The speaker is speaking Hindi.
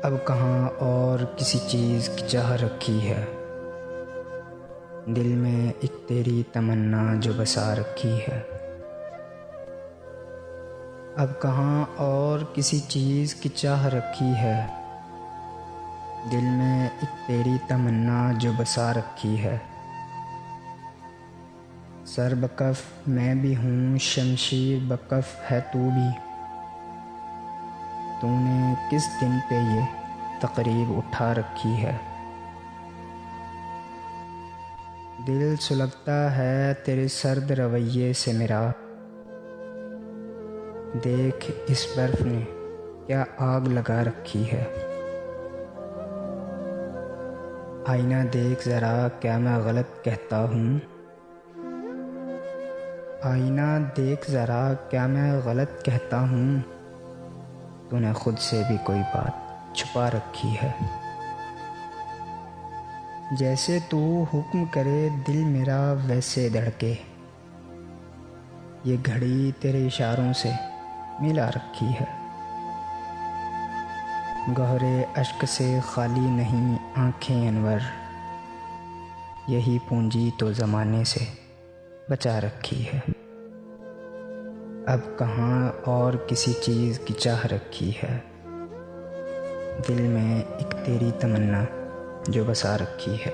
अब कहाँ और किसी चीज़ की चाह रखी है, दिल में एक तेरी तमन्ना जो बसा रखी है। अब कहाँ और किसी चीज़ की चाह रखी है, दिल में एक तेरी तमन्ना जो बसा रखी है। सर बकफ मैं भी हूँ, शमशीर बकफ है तू भी। तूने किस दिन पे ये तकरीब उठा रखी है। दिल सुलगता है तेरे सर्द रवैये से मेरा, देख इस बर्फ ने क्या आग लगा रखी है। आईना देख ज़रा क्या मैं गलत कहता हूँ, आईना देख ज़रा क्या मैं गलत कहता हूँ। तूने खुद से भी कोई बात छुपा रखी है। जैसे तू हुक्म करे दिल मेरा वैसे धड़के, ये घड़ी तेरे इशारों से मिला रखी है। गहरे अश्क से खाली नहीं आंखें अनवर, यही पूंजी तो ज़माने से बचा रखी है। अब कहाँ और किसी चीज़ की चाह रखी है, दिल में एक तेरी तमन्ना जो बसा रखी है।